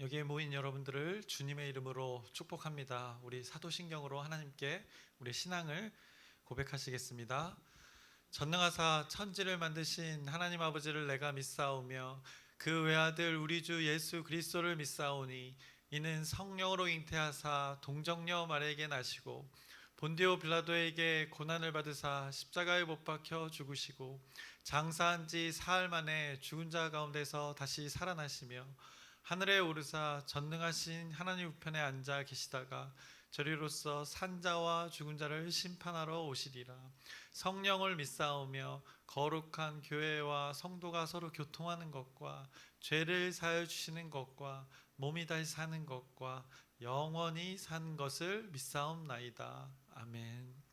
여기에 모인 여러분들을 주님의 이름으로 축복합니다. 우리 사도신경으로 하나님께 우리 신앙을 고백하시겠습니다. 전능하사 천지를 만드신 하나님 아버지를 내가 믿사오며 그 외아들 우리 주 예수 그리스도를 믿사오니 이는 성령으로 잉태하사 동정녀 마리아에게 나시고 본디오 빌라도에게 고난을 받으사 십자가에 못 박혀 죽으시고 장사한 지 사흘 만에 죽은 자 가운데서 다시 살아나시며 하늘에 오르사 전능하신 하나님 우편에 앉아 계시다가 저리로서 산자와 죽은 자를 심판하러 오시리라. 성령을 믿사오며 거룩한 교회와 성도가 서로 교통하는 것과 죄를 사하여 주시는 것과 몸이 다시 사는 것과 영원히 사는 것을 믿사옵나이다. 아멘.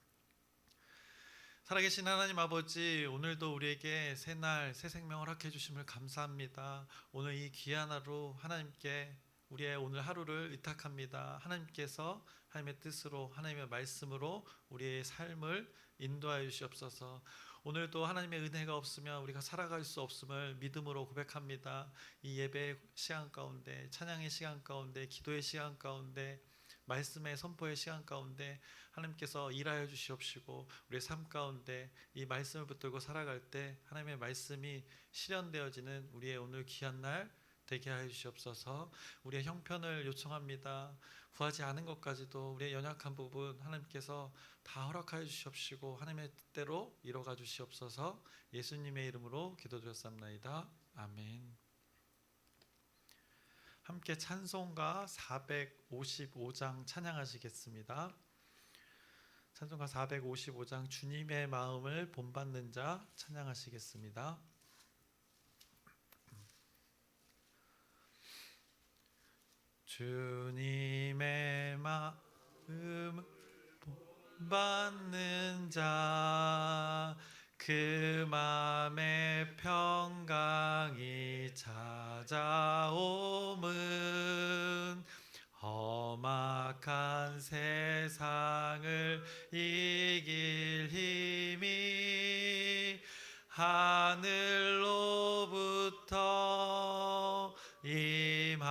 살아계신 하나님 아버지, 오늘도 우리에게 새날 새 생명을 허락해 주심을 감사합니다. 오늘 이 귀한 하루 하나님께 우리의 오늘 하루를 의탁합니다. 하나님께서 하나님의 뜻으로 하나님의 말씀으로 우리의 삶을 인도하여 주시옵소서. 오늘도 하나님의 은혜가 없으면 우리가 살아갈 수 없음을 믿음으로 고백합니다. 이 예배의 시간 가운데, 찬양의 시간 가운데, 기도의 시간 가운데, 말씀의 선포의 시간 가운데 하나님께서 일하여 주시옵시고 우리의 삶 가운데 이 말씀을 붙들고 살아갈 때 하나님의 말씀이 실현되어지는 우리의 오늘 귀한 날 되게 하여 주시옵소서. 우리의 형편을 요청합니다. 구하지 않은 것까지도 우리의 연약한 부분 하나님께서 다 허락하여 주시옵시고 하나님의 뜻대로 이뤄가 주시옵소서. 예수님의 이름으로 기도드렸사옵나이다. 아멘. 함께 찬송가 455장 찬양하시겠습니다. 찬송가 455장 주님의 마음을 본받는 자 찬양하시겠습니다. 주님의 마음을 본받는 자 그 맘에 평강이 찾아옴은 험악한 세상을 이길 힘이 하늘로부터 임함이로다.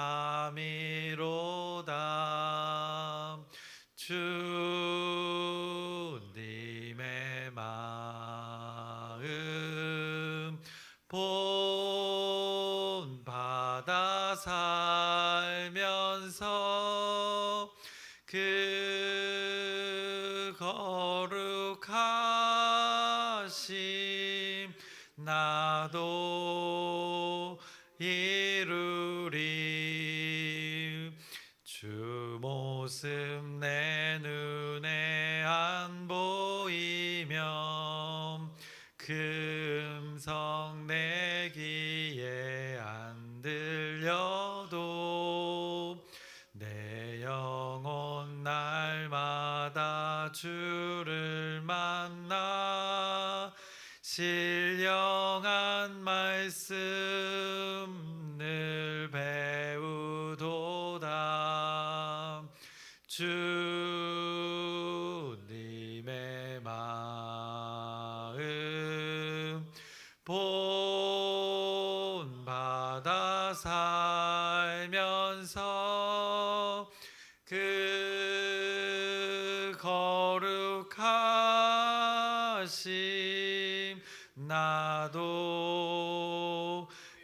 주님의 마음 본받아 살면서 그 거룩하심 나도 이루리. 주 모습 내 눈에 안 보이면 그 음성 내 귀에 안 들려도 내 영혼 날마다 주를 만나 신령한 말씀 늘 배우도다. 주님의 마음 본받아 살면서 그 거룩하심 나도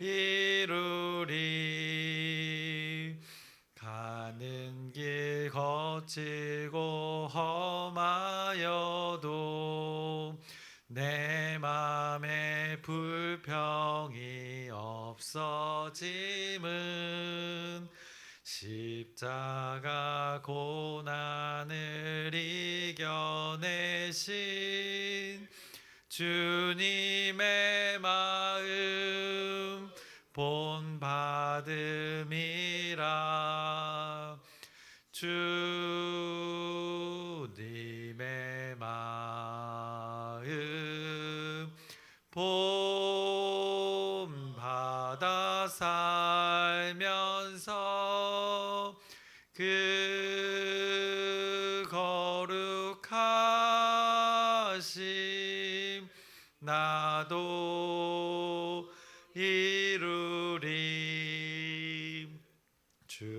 이루리. 가는 길 거칠고 험하여도 내 맘에 불평이 없어짐은 십자가 고난을 이겨내신 주님의 마음 본받음이라. 주님의 마음 본받아 살면서 그 거룩하심 나도 이루리. 주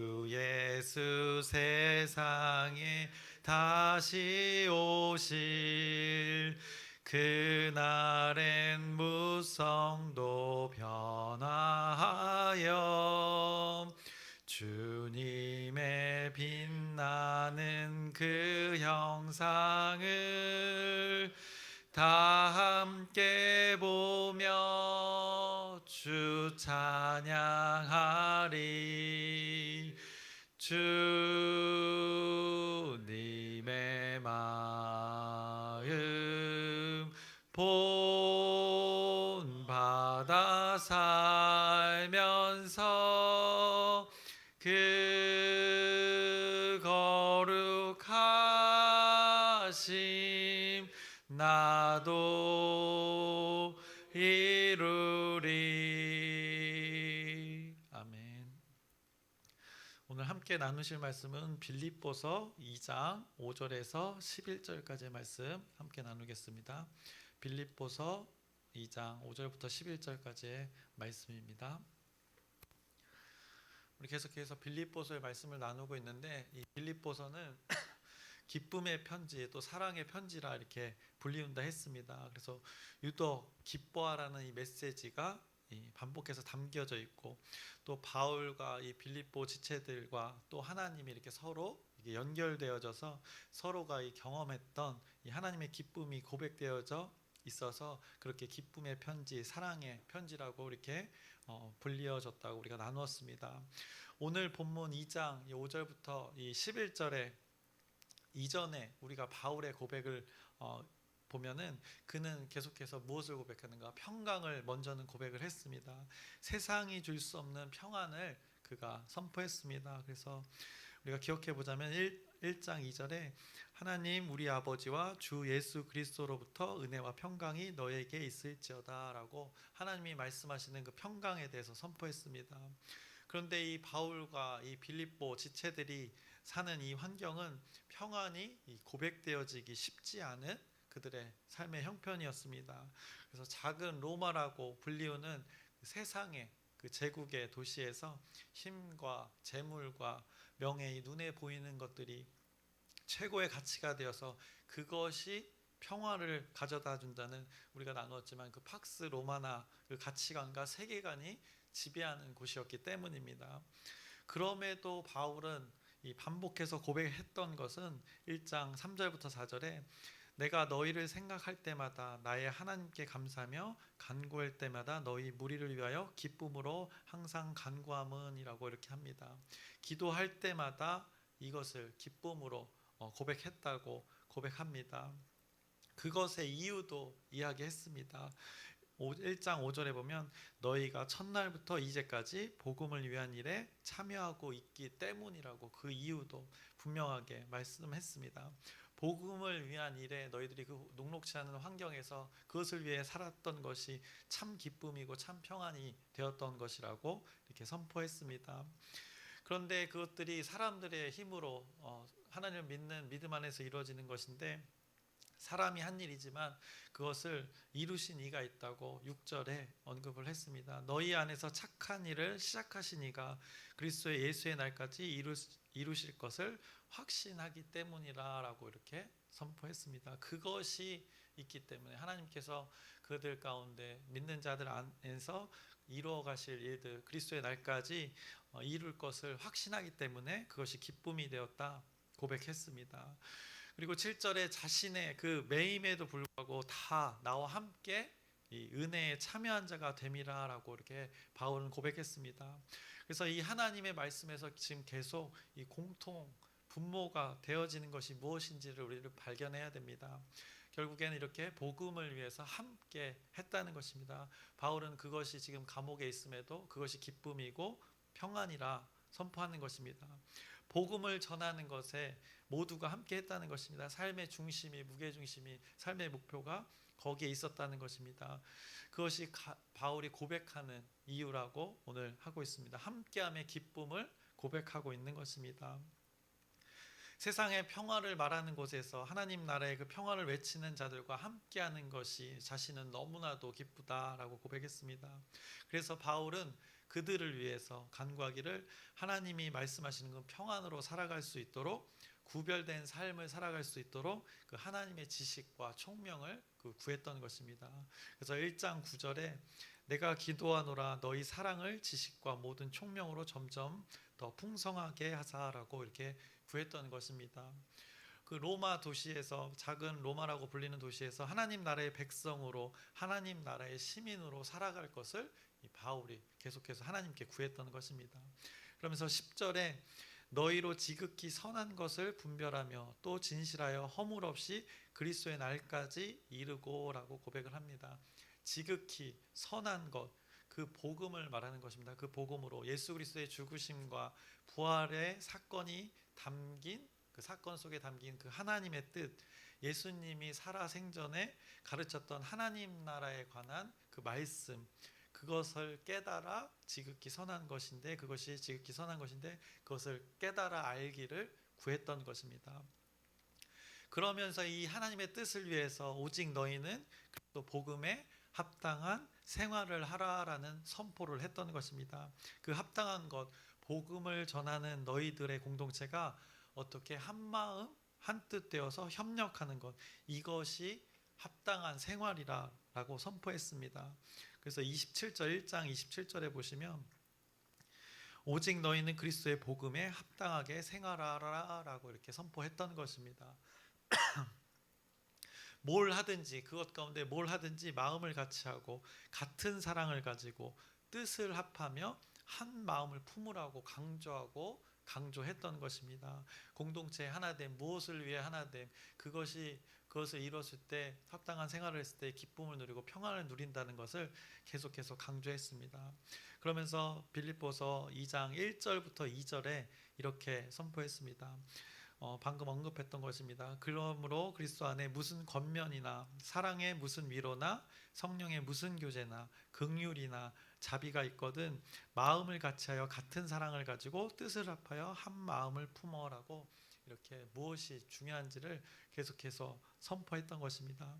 예수 세상에 다시 오실 그날엔 무성도 변화하여 주님의 빛나는 그 형상을 다 함께 보며 주 찬양하리. 주님의 마음 본받아 살면서 그 거룩하심 나도 이루리. 아멘. 오늘 함께 나누실 말씀은 빌립보서 2장 5절에서 11절까지의 말씀 함께 나누겠습니다. 빌립보서 2장 5절부터 11절까지의 말씀입니다. 우리 계속해서 빌립보서의 말씀을 나누고 있는데, 이 빌립보서는 기쁨의 편지 또 사랑의 편지라 이렇게 불리운다 했습니다. 그래서 유독 기뻐하라는 이 메시지가 반복해서 담겨져 있고, 또 바울과 이 빌립보 지체들과 또 하나님이 이렇게 서로 연결되어져서 서로가 이 경험했던 이 하나님의 기쁨이 고백되어져 있어서 그렇게 기쁨의 편지, 사랑의 편지라고 이렇게 불리어졌다고 우리가 나누었습니다. 오늘 본문 2장 5절부터 이 11절에 이전에 우리가 바울의 고백을 보면은 그는 계속해서 무엇을 고백하는가? 평강을 먼저는 고백을 했습니다. 세상이 줄 수 없는 평안을 그가 선포했습니다. 그래서 우리가 기억해 보자면 1장 2절에 하나님 우리 아버지와 주 예수 그리스도로부터 은혜와 평강이 너에게 있을지어다 라고 하나님이 말씀하시는 그 평강에 대해서 선포했습니다. 그런데 이 바울과 이 빌립보 지체들이 사는 이 환경은 평안이 고백되어지기 쉽지 않은 그들의 삶의 형편이었습니다. 그래서 작은 로마라고 불리우는 세상의 그 제국의 도시에서 힘과 재물과 명예, 이 눈에 보이는 것들이 최고의 가치가 되어서 그것이 평화를 가져다 준다는, 우리가 나누었지만 그 팍스 로마나 그 가치관과 세계관이 지배하는 곳이었기 때문입니다. 그럼에도 바울은 이 반복해서 고백했던 것은 1장 3절부터 4절에 내가 너희를 생각할 때마다 나의 하나님께 감사하며 간구할 때마다 너희 무리를 위하여 기쁨으로 항상 간구함은 이라고 이렇게 합니다. 기도할 때마다 이것을 기쁨으로 고백했다고 고백합니다. 그것의 이유도 이야기했습니다. 1장 5절에 보면 너희가 첫날부터 이제까지 복음을 위한 일에 참여하고 있기 때문이라고 그 이유도 분명하게 말씀했습니다. 복음을 위한 일에 너희들이 그 녹록지 않은 환경에서 그것을 위해 살았던 것이 참 기쁨이고 참 평안이 되었던 것이라고 이렇게 선포했습니다. 그런데 그것들이 사람들의 힘으로 하나님을 믿는 믿음 안에서 이루어지는 것인데, 사람이 한 일이지만 그것을 이루신 이가 있다고 6절에 언급을 했습니다. 너희 안에서 착한 일을 시작하신 이가 그리스도의 예수의 날까지 이루실 것을 확신하기 때문이라 라고 이렇게 선포했습니다. 그것이 있기 때문에 하나님께서 그들 가운데 믿는 자들 안에서 이루어 가실 일들, 그리스도의 날까지 이룰 것을 확신하기 때문에 그것이 기쁨이 되었다 고백했습니다. 그리고 7절에 자신의 그 매임에도 불구하고 다 나와 함께 이 은혜에 참여한 자가 됨이라 라고 이렇게 바울은 고백했습니다. 그래서 이 하나님의 말씀에서 지금 계속 이 공통 분모가 되어지는 것이 무엇인지를 우리를 발견해야 됩니다. 결국에는 이렇게 복음을 위해서 함께 했다는 것입니다. 바울은 그것이 지금 감옥에 있음에도 그것이 기쁨이고 평안이라 선포하는 것입니다. 복음을 전하는 것에 모두가 함께 했다는 것입니다. 삶의 중심이, 무게중심이, 삶의 목표가 거기에 있었다는 것입니다. 그것이 바울이 고백하는 이유라고 오늘 하고 있습니다. 함께함의 기쁨을 고백하고 있는 것입니다. 세상의 평화를 말하는 곳에서 하나님 나라의 그 평화를 외치는 자들과 함께하는 것이 자신은 너무나도 기쁘다라고 고백했습니다. 그래서 바울은 그들을 위해서 간구하기를 하나님이 말씀하시는 그 평안으로 살아갈 수 있도록 구별된 삶을 살아갈 수 있도록 그 하나님의 지식과 총명을 구했던 것입니다. 그래서 1장 9절에 내가 기도하노라 너희 사랑을 지식과 모든 총명으로 점점 더 풍성하게 하사라고 이렇게 구했던 것입니다. 그 로마 도시에서, 작은 로마라고 불리는 도시에서 하나님 나라의 백성으로, 하나님 나라의 시민으로 살아갈 것을 이 바울이 계속해서 하나님께 구했던 것입니다. 그러면서 10절에 너희로 지극히 선한 것을 분별하며 또 진실하여 허물 없이 그리스도의 날까지 이르고라고 고백을 합니다. 지극히 선한 것, 그 복음을 말하는 것입니다. 그 복음으로 예수 그리스도의 죽으심과 부활의 사건이 담긴, 그 사건 속에 담긴 그 하나님의 뜻, 예수님이 살아 생전에 가르쳤던 하나님 나라에 관한 그 말씀, 그것을 깨달아 지극히 선한 것인데, 그것이 지극히 선한 것인데 그것을 깨달아 알기를 구했던 것입니다. 그러면서 이 하나님의 뜻을 위해서 오직 너희는 또 복음에 합당한 생활을 하라라는 선포를 했던 것입니다. 그 합당한 것, 복음을 전하는 너희들의 공동체가 어떻게 한마음 한뜻 되어서 협력하는 것, 이것이 합당한 생활이라고 선포했습니다. 그래서 27절 1장 27절에 보시면 오직 너희는 그리스도의 복음에 합당하게 생활하라라고 이렇게 선포했던 것입니다. 뭘 하든지, 그것 가운데 뭘 하든지 마음을 같이 하고 같은 사랑을 가지고 뜻을 합하며 한 마음을 품으라고 강조했던 것입니다. 공동체 하나됨, 무엇을 위해 하나됨, 그것을 이뤘을 때, 합당한 생활을 했을 때 기쁨을 누리고 평안을 누린다는 것을 계속해서 강조했습니다. 그러면서 빌립보서 2장 1절부터 2절에 이렇게 선포했습니다. 방금 언급했던 것입니다. 그러므로 그리스도 안에 무슨 권면이나 사랑의 무슨 위로나 성령의 무슨 교제나 긍휼이나 자비가 있거든 마음을 같이하여 같은 사랑을 가지고 뜻을 합하여 한 마음을 품어라고 이렇게 무엇이 중요한지를 계속해서 선포했던 것입니다.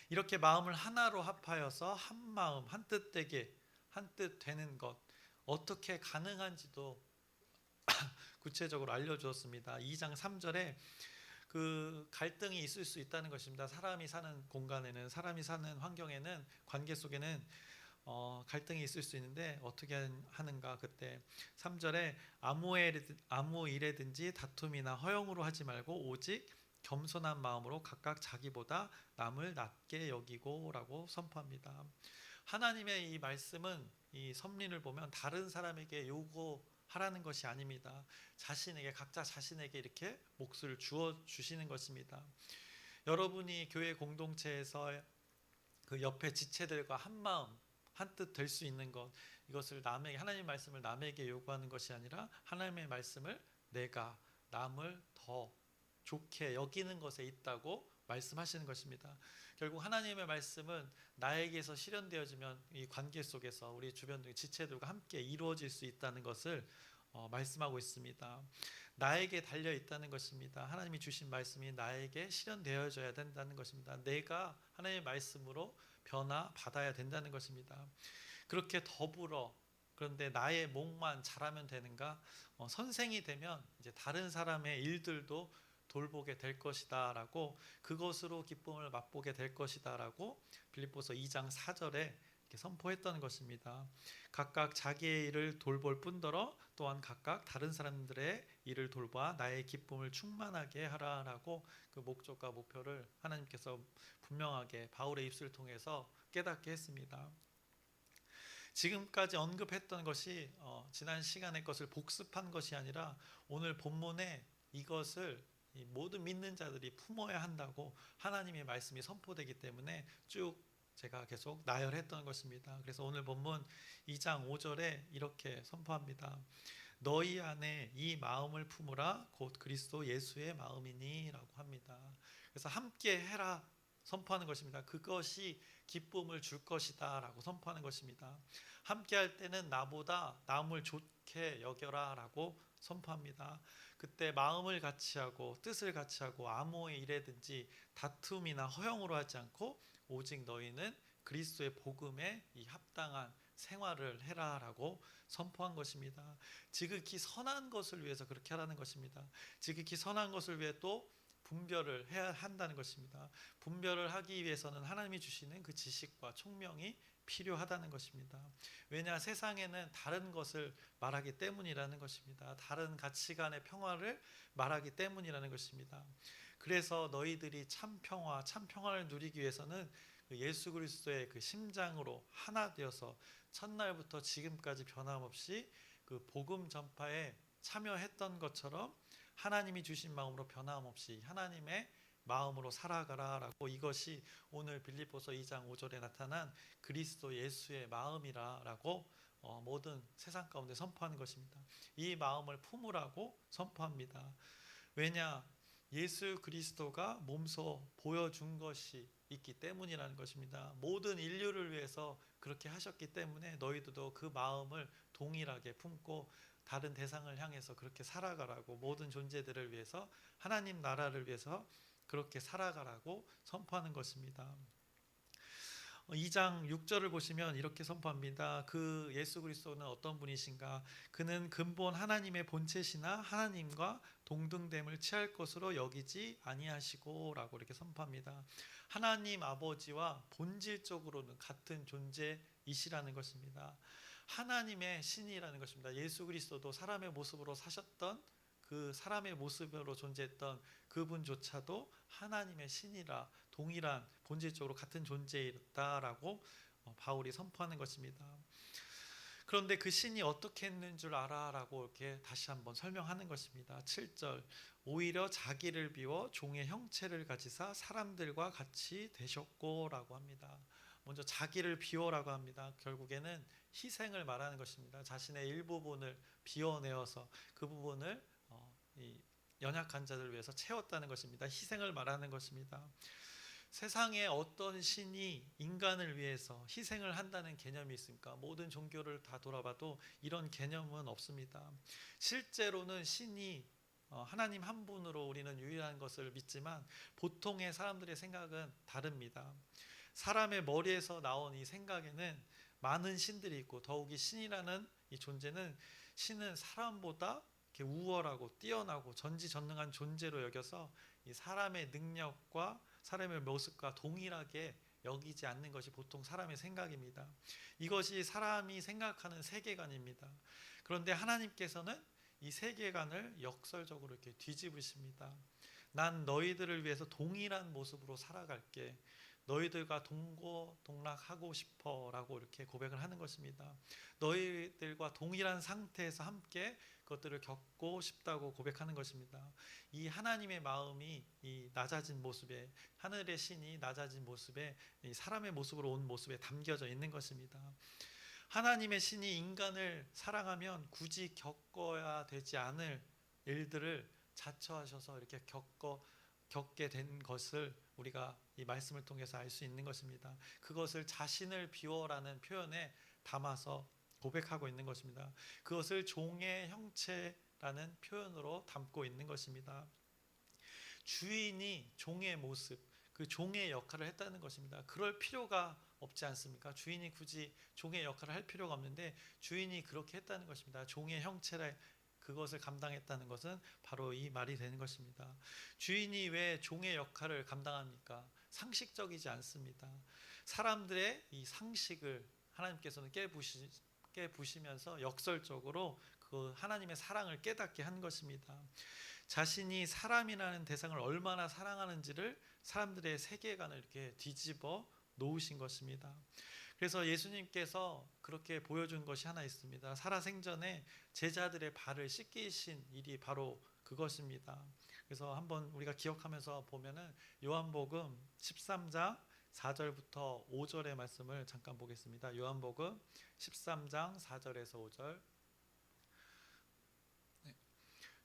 이렇게 마음을 하나로 합하여서 한 마음 한뜻 되게, 한뜻 되는 것, 어떻게 가능한지도 구체적으로 알려주었습니다. 2장 3절에 그 갈등이 있을 수 있다는 것입니다. 사람이 사는 공간에는, 사람이 사는 환경에는, 관계 속에는 갈등이 있을 수 있는데 어떻게 하는가. 그때 3절에 아무 일에든지 다툼이나 허용으로 하지 말고 오직 겸손한 마음으로 각각 자기보다 남을 낮게 여기고 라고 선포합니다. 하나님의 이 말씀은, 이 섭리를 보면 다른 사람에게 요구하라는 것이 아닙니다. 각자 자신에게 이렇게 몫을 주시는 것입니다. 여러분이 교회 공동체에서 그 옆에 지체들과 한 마음 한뜻 될 수 있는 것, 이것을 하나님의 말씀을 남에게 요구하는 것이 아니라 하나님의 말씀을 내가 남을 더 좋게 여기는 것에 있다고 말씀하시는 것입니다. 결국 하나님의 말씀은 나에게서 실현되어지면 이 관계 속에서 우리 주변 지체들과 함께 이루어질 수 있다는 것을 말씀하고 있습니다. 나에게 달려 있다는 것입니다. 하나님이 주신 말씀이 나에게 실현되어져야 된다는 것입니다. 내가 하나님의 말씀으로 변화받아야 된다는 것입니다. 그렇게 더불어, 그런데 나의 몫만 잘하면 되는가? 선생이 되면 이제 다른 사람의 일들도 돌보게 될 것이다 라고, 그것으로 기쁨을 맛보게 될 것이다 라고 빌립보서 2장 4절에 이렇게 선포했던 것입니다. 각각 자기의 일을 돌볼 뿐더러 또한 각각 다른 사람들의 일을 돌봐 나의 기쁨을 충만하게 하라라고 그 목적과 목표를 하나님께서 분명하게 바울의 입술을 통해서 깨닫게 했습니다. 지금까지 언급했던 것이 지난 시간의 것을 복습한 것이 아니라 오늘 본문에 이것을 이 모든 믿는 자들이 품어야 한다고 하나님의 말씀이 선포되기 때문에 쭉 제가 계속 나열했던 것입니다. 그래서 오늘 본문 2장 5절에 이렇게 선포합니다. 너희 안에 이 마음을 품으라 곧 그리스도 예수의 마음이니 라고 합니다. 그래서 함께 해라 선포하는 것입니다. 그것이 기쁨을 줄 것이다 라고 선포하는 것입니다. 함께 할 때는 나보다 남을 좋게 여겨라 라고 선포합니다. 그때 마음을 같이 하고 뜻을 같이 하고 아무 일에든지 다툼이나 허용으로 하지 않고 오직 너희는 그리스도의 복음에 이 합당한 생활을 해라라고 선포한 것입니다. 지극히 선한 것을 위해서 그렇게 하라는 것입니다. 지극히 선한 것을 위해 또 분별을 해야 한다는 것입니다. 분별을 하기 위해서는 하나님이 주시는 그 지식과 총명이 필요하다는 것입니다. 왜냐, 세상에는 다른 것을 말하기 때문이라는 것입니다. 다른 가치관의 평화를 말하기 때문이라는 것입니다. 그래서 너희들이 참 평화, 참 평화를 누리기 위해서는 예수 그리스도의 그 심장으로 하나 되어서 첫날부터 지금까지 변함없이 그 복음 전파에 참여했던 것처럼 하나님이 주신 마음으로 변함없이 하나님의 마음으로 살아가라라고, 이것이 오늘 빌립보서 2장 5절에 나타난 그리스도 예수의 마음이라라고 모든 세상 가운데 선포하는 것입니다. 이 마음을 품으라고 선포합니다. 왜냐, 예수 그리스도가 몸소 보여준 것이 있기 때문이라는 것입니다. 모든 인류를 위해서 그렇게 하셨기 때문에 너희들도 그 마음을 동일하게 품고 다른 대상을 향해서 그렇게 살아가라고, 모든 존재들을 위해서, 하나님 나라를 위해서 그렇게 살아가라고 선포하는 것입니다. 2장 6절을 보시면 이렇게 선포합니다. 그 예수 그리스도는 어떤 분이신가? 그는 근본 하나님의 본체시나 하나님과 동등됨을 취할 것으로 여기지 아니하시고 라고 이렇게 선포합니다. 하나님 아버지와 본질적으로는 같은 존재이시라는 것입니다. 하나님의 신이라는 것입니다. 예수 그리스도도 사람의 모습으로 사셨던, 그 사람의 모습으로 존재했던 그분조차도 하나님의 신이라, 동일한 본질적으로 같은 존재이다라고 바울이 선포하는 것입니다. 그런데 그 신이 어떻게 했는 줄 알아라고 이렇게 다시 한번 설명하는 것입니다. 7절, 오히려 자기를 비워 종의 형체를 가지사 사람들과 같이 되셨고라고 합니다. 먼저 자기를 비워라고 합니다. 결국에는 희생을 말하는 것입니다. 자신의 일부분을 비워내어서 그 부분을 이 연약한 자들을 위해서 채웠다는 것입니다. 희생을 말하는 것입니다. 세상에 어떤 신이 인간을 위해서 희생을 한다는 개념이 있습니까? 모든 종교를 다 돌아봐도 이런 개념은 없습니다. 실제로는 신이 하나님 한 분으로 우리는 유일한 것을 믿지만 보통의 사람들의 생각은 다릅니다. 사람의 머리에서 나온 이 생각에는 많은 신들이 있고, 더욱이 신이라는 이 존재는, 신은 사람보다 이렇게 우월하고 뛰어나고 전지전능한 존재로 여겨서 이 사람의 능력과 사람의 모습과 동일하게 여기지 않는 것이 보통 사람의 생각입니다. 이것이 사람이 생각하는 세계관입니다. 그런데 하나님께서는 이 세계관을 역설적으로 이렇게 뒤집으십니다. 난 너희들을 위해서 동일한 모습으로 살아갈게. 너희들과 동고동락하고 싶어 라고 이렇게 고백을 하는 것입니다. 너희들과 동일한 상태에서 함께 그것들을 겪고 싶다고 고백하는 것입니다. 이 하나님의 마음이 이 낮아진 모습에, 하늘의 신이 낮아진 모습에, 이 사람의 모습으로 온 모습에 담겨져 있는 것입니다. 하나님의 신이 인간을 사랑하면 굳이 겪어야 되지 않을 일들을 자처하셔서 이렇게 겪게 된 것을 우리가 이 말씀을 통해서 알 수 있는 것입니다. 그것을 자신을 비워라는 표현에 담아서 고백하고 있는 것입니다. 그것을 종의 형체라는 표현으로 담고 있는 것입니다. 주인이 종의 모습, 그 종의 역할을 했다는 것입니다. 그럴 필요가 없지 않습니까? 주인이 굳이 종의 역할을 할 필요가 없는데 주인이 그렇게 했다는 것입니다. 종의 형체라, 그것을 감당했다는 것은 바로 이 말이 되는 것입니다. 주인이 왜 종의 역할을 감당합니까? 상식적이지 않습니다. 사람들의 이 상식을 하나님께서는 깨부시면서 역설적으로 그 하나님의 사랑을 깨닫게 한 것입니다. 자신이 사람이라는 대상을 얼마나 사랑하는지를 사람들의 세계관을 이렇게 뒤집어 놓으신 것입니다. 그래서 예수님께서 그렇게 보여준 것이 하나 있습니다. 살아생전에 제자들의 발을 씻기신 일이 바로 그것입니다. 그래서 한번 우리가 기억하면서 보면은 요한복음 13장 4절부터 5절의 말씀을 잠깐 보겠습니다. 요한복음 13장 4절에서 5절.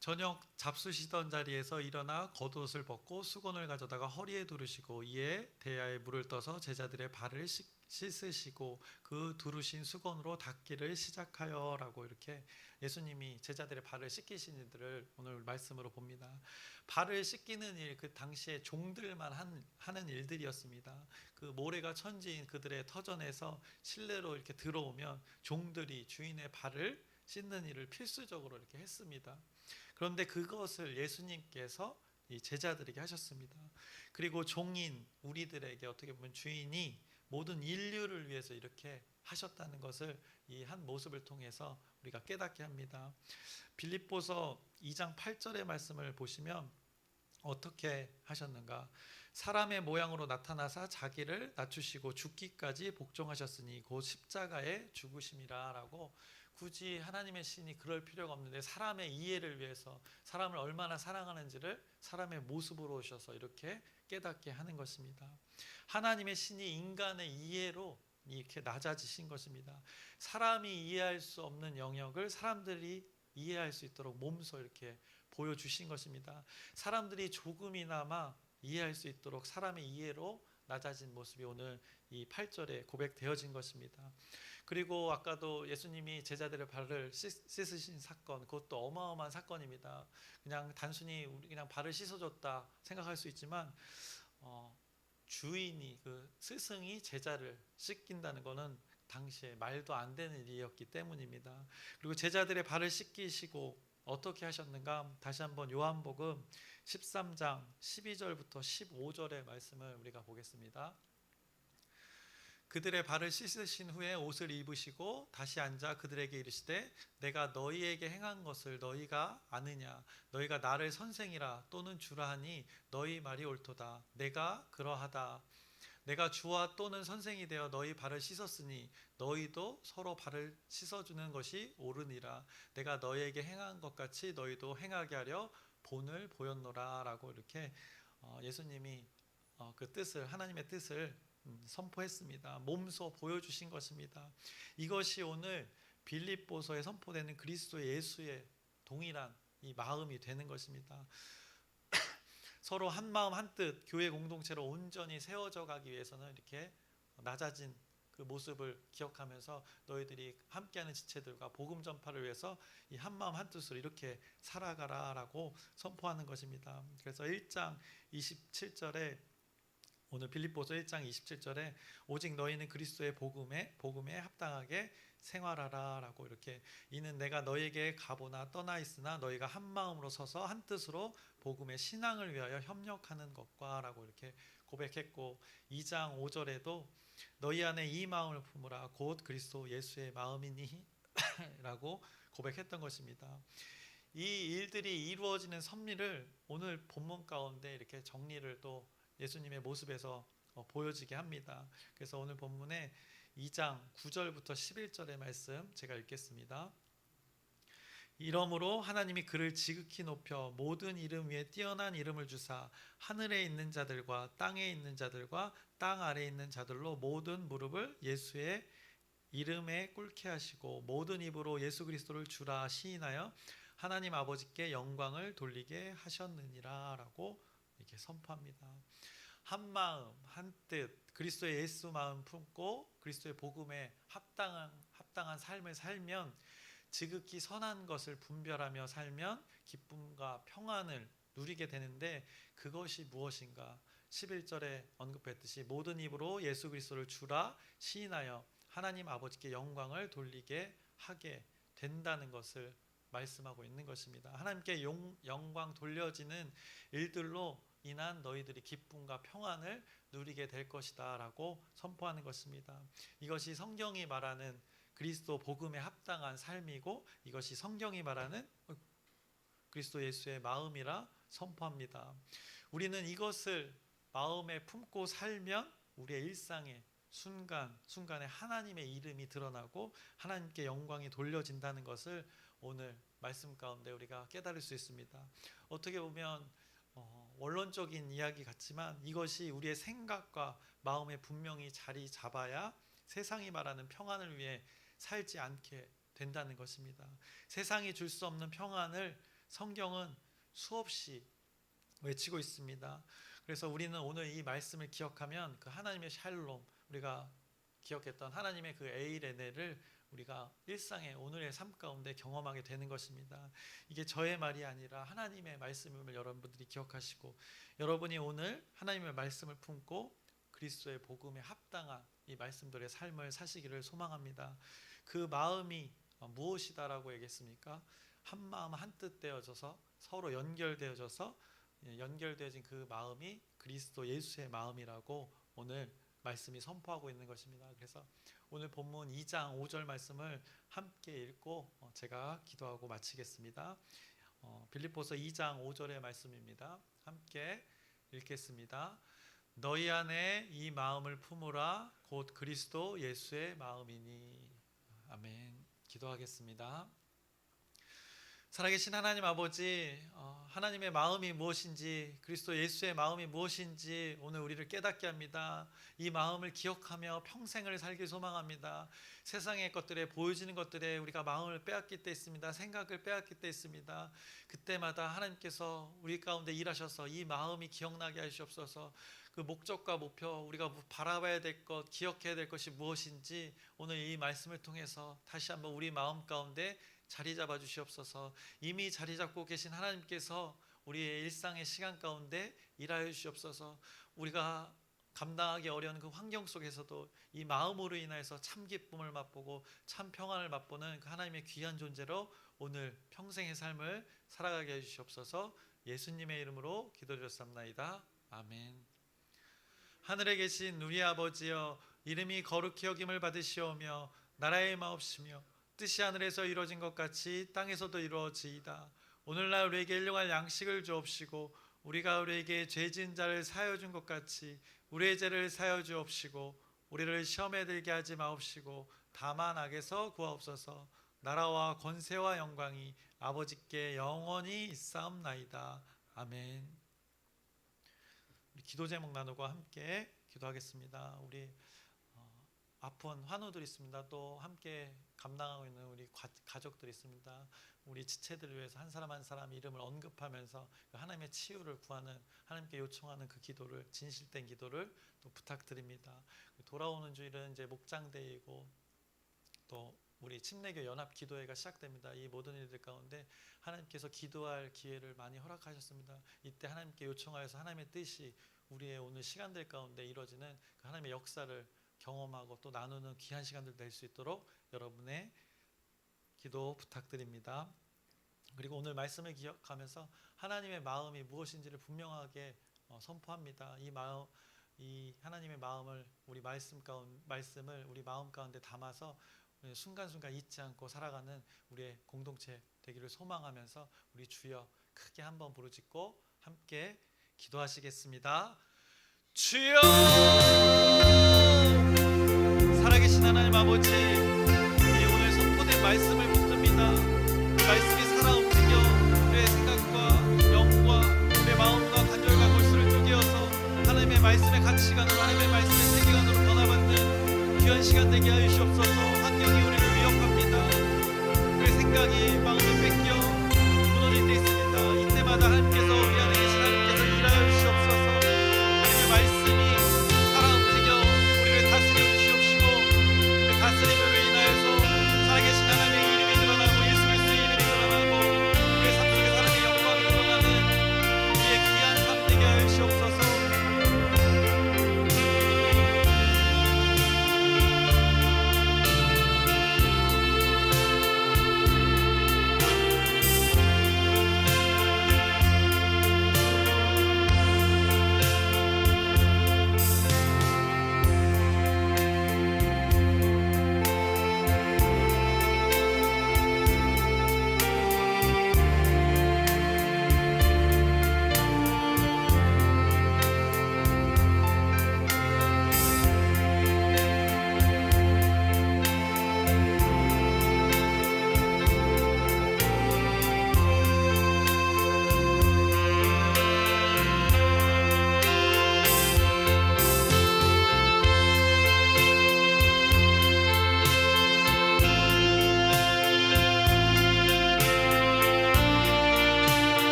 저녁 잡수시던 자리에서 일어나 겉옷을 벗고 수건을 가져다가 허리에 두르시고 이에 대야에 물을 떠서 제자들의 발을 씻으시고 그 두르신 수건으로 닦기를 시작하여라고 이렇게 예수님이 제자들의 발을 씻기신 일들을 오늘 말씀으로 봅니다. 발을 씻기는 일, 그 당시에 종들만 하는 일들이었습니다. 그 모래가 천지인 그들의 터전에서 실내로 이렇게 들어오면 종들이 주인의 발을 씻는 일을 필수적으로 이렇게 했습니다. 그런데 그것을 예수님께서 이 제자들에게 하셨습니다. 그리고 종인 우리들에게 어떻게 보면 주인이 모든 인류를 위해서 이렇게 하셨다는 것을 이 한 모습을 통해서 우리가 깨닫게 합니다. 빌립보서 2장 8절의 말씀을 보시면 어떻게 하셨는가? 사람의 모양으로 나타나사 자기를 낮추시고 죽기까지 복종하셨으니 곧 십자가에 죽으심이라 라고, 굳이 하나님의 신이 그럴 필요가 없는데 사람의 이해를 위해서 사람을 얼마나 사랑하는지를 사람의 모습으로 오셔서 이렇게 깨닫게 하는 것입니다. 하나님의 신이 인간의 이해로 이렇게 낮아지신 것입니다. 사람이 이해할 수 없는 영역을 사람들이 이해할 수 있도록 몸소 이렇게 보여주신 것입니다. 사람들이 조금이나마 이해할 수 있도록 사람의 이해로 낮아진 모습이 오늘 이 8절에 고백되어진 것입니다. 그리고 아까도 예수님이 제자들의 발을 씻으신 사건, 그것도 어마어마한 사건입니다. 그냥 단순히 우리 그냥 발을 씻어줬다 생각할 수 있지만 주인이, 그 스승이 제자를 씻긴다는 것은 당시에 말도 안 되는 일이었기 때문입니다. 그리고 제자들의 발을 씻기시고 어떻게 하셨는가? 다시 한번 요한복음 13장 12절부터 15절의 말씀을 우리가 보겠습니다. 그들의 발을 씻으신 후에 옷을 입으시고 다시 앉아 그들에게 이르시되 내가 너희에게 행한 것을 너희가 아느냐? 너희가 나를 선생이라 또는 주라 하니 너희 말이 옳도다. 내가 그러하다. 내가 주와 또는 선생이 되어 너희 발을 씻었으니 너희도 서로 발을 씻어주는 것이 옳으니라. 내가 너희에게 행한 것 같이 너희도 행하게 하려 본을 보였노라 라고 이렇게 예수님이 그 뜻을, 하나님의 뜻을 선포했습니다. 몸소 보여주신 것입니다. 이것이 오늘 빌립보서에 선포되는 그리스도 예수의 동일한 이 마음이 되는 것입니다. 서로 한 마음 한 뜻 교회 공동체로 온전히 세워져 가기 위해서는 이렇게 낮아진 그 모습을 기억하면서 너희들이 함께하는 지체들과 복음 전파를 위해서 이 한 마음 한 뜻으로 이렇게 살아가라라고 선포하는 것입니다. 그래서 1장 27절에 오늘 빌립보서 1장 27절에 오직 너희는 그리스도의 복음에 합당하게 생활하라라고 이렇게, 이는 내가 너희에게 가보나 떠나 있으나 너희가 한 마음으로 서서 한 뜻으로 복음의 신앙을 위하여 협력하는 것과라고 이렇게 고백했고, 2장 5절에도 너희 안에 이 마음을 품으라 곧 그리스도 예수의 마음이니 라고 고백했던 것입니다. 이 일들이 이루어지는 섭리를 오늘 본문 가운데 이렇게 정리를 또 예수님의 모습에서 보여지게 합니다. 그래서 오늘 본문에 2장 9절부터 11절의 말씀 제가 읽겠습니다. 이러므로 하나님이 그를 지극히 높여 모든 이름 위에 뛰어난 이름을 주사 하늘에 있는 자들과 땅에 있는 자들과 땅 아래에 있는 자들로 모든 무릎을 예수의 이름에 꿇게 하시고 모든 입으로 예수 그리스도를 주라 시인하여 하나님 아버지께 영광을 돌리게 하셨느니라 라고 이렇게 선포합니다. 한 마음 한 뜻 그리스도의 예수 마음 품고 그리스도의 복음에 합당한 삶을 살면, 지극히 선한 것을 분별하며 살면 기쁨과 평안을 누리게 되는데, 그것이 무엇인가? 11절에 언급했듯이 모든 입으로 예수 그리스도를 주라 시인하여 하나님 아버지께 영광을 돌리게 하게 된다는 것을 말씀하고 있는 것입니다. 하나님께 영광 돌려지는 일들로 인한 너희들이 기쁨과 평안을 누리게 될 것이다 라고 선포하는 것입니다. 이것이 성경이 말하는 그리스도 복음에 합당한 삶이고, 이것이 성경이 말하는 그리스도 예수의 마음이라 선포합니다. 우리는 이것을 마음에 품고 살면 우리의 일상에 순간에 하나님의 이름이 드러나고 하나님께 영광이 돌려진다는 것을 오늘 말씀 가운데 우리가 깨달을 수 있습니다. 어떻게 보면 원론적인 이야기 같지만 이것이 우리의 생각과 마음에 분명히 자리 잡아야 세상이 말하는 평안을 위해 살지 않게 된다는 것입니다. 세상이 줄 수 없는 평안을 성경은 수없이 외치고 있습니다. 그래서 우리는 오늘 이 말씀을 기억하면 그 하나님의 샬롬, 우리가 기억했던 하나님의 그 에이레네를 우리가 일상의 오늘의 삶 가운데 경험하게 되는 것입니다. 이게 저의 말이 아니라 하나님의 말씀임을 여러분들이 기억하시고, 여러분이 오늘 하나님의 말씀을 품고 그리스도의 복음에 합당한 이 말씀들의 삶을 사시기를 소망합니다. 그 마음이 무엇이다라고 얘기했습니까? 한 마음 한 뜻 되어져서 서로 연결되어져서 연결되어진 그 마음이 그리스도 예수의 마음이라고 오늘 말씀이 선포하고 있는 것입니다. 그래서 오늘 본문 2장 5절 말씀을 함께 읽고 제가 기도하고 마치겠습니다. 빌립보서 2장 5절의 말씀입니다. 함께 읽겠습니다. 너희 안에 이 마음을 품으라. 곧 그리스도 예수의 마음이니. 아멘. 기도하겠습니다. 살아계신 하나님 아버지, 하나님의 마음이 무엇인지, 그리스도 예수의 마음이 무엇인지 오늘 우리를 깨닫게 합니다. 이 마음을 기억하며 평생을 살길 소망합니다. 세상의 것들에, 보여지는 것들에 우리가 마음을 빼앗길 때 있습니다. 생각을 빼앗길 때 있습니다. 그때마다 하나님께서 우리 가운데 일하셔서 이 마음이 기억나게 하시옵소서. 그 목적과 목표, 우리가 바라봐야 될 것, 기억해야 될 것이 무엇인지 오늘 이 말씀을 통해서 다시 한번 우리 마음 가운데 자리 잡아 주시옵소서. 이미 자리 잡고 계신 하나님께서 우리의 일상의 시간 가운데 일하여 주시옵소서. 우리가 감당하기 어려운 그 환경 속에서도 이 마음으로 인하여서 참 기쁨을 맛보고 참 평안을 맛보는 그 하나님의 귀한 존재로 오늘 평생의 삶을 살아가게 해주시옵소서. 예수님의 이름으로 기도드렸사옵나이다. 아멘. 하늘에 계신 우리 아버지여, 이름이 거룩히 여김을 받으시오며 나라의 마옵시며 뜻이 하늘에서 이루어진 것 같이 땅에서도 이루어지이다. 오늘날 우리에게 일용할 양식을 주옵시고 우리가 우리에게 죄 지은 자를 사하여 준 것 같이 우리의 죄를 사하여 주옵시고 우리를 시험에 들게 하지 마옵시고 다만 악에서 구하옵소서. 나라와 권세와 영광이 아버지께 영원히 있사옵나이다. 아멘. 우리 기도 제목 나누고 함께 기도하겠습니다. 우리 아픈 환우들 있습니다. 또 함께 감당하고 있는 우리 가족들 있습니다. 우리 지체들을 위해서 한 사람 한 사람 이름을 언급하면서 하나님의 치유를 구하는, 하나님께 요청하는 그 기도를, 진실된 기도를 또 부탁드립니다. 돌아오는 주일은 이제 목장대이고 또 우리 침례교 연합 기도회가 시작됩니다. 이 모든 일들 가운데 하나님께서 기도할 기회를 많이 허락하셨습니다. 이때 하나님께 요청하여서 하나님의 뜻이 우리의 오늘 시간들 가운데 이루어지는 그 하나님의 역사를 경험하고 또 나누는 귀한 시간들 될 수 있도록 여러분의 기도 부탁드립니다. 그리고 오늘 말씀을 기억하면서 하나님의 마음이 무엇인지를 분명하게 선포합니다. 이 하나님의 마음을 우리 말씀을 우리 마음 가운데 담아서 순간순간 잊지 않고 살아가는 우리의 공동체 되기를 소망하면서 우리 주여 크게 한번 부르짖고 함께 기도하시겠습니다. 주여! 살아계신 하나님 아버지, 이 오늘 선포된 말씀을 붙듭니다. 말씀이 살아 움직여 우리의 생각과 영과 우리의 마음과 간절과 골수를 쪼개어서 하나님의 말씀의 가치관으로, 하나님의 말씀의 세계관으로 변화받는 귀한 시간 되게 하시옵소서. 환경이 우리를 위협합니다. 우리의 생각이 마음이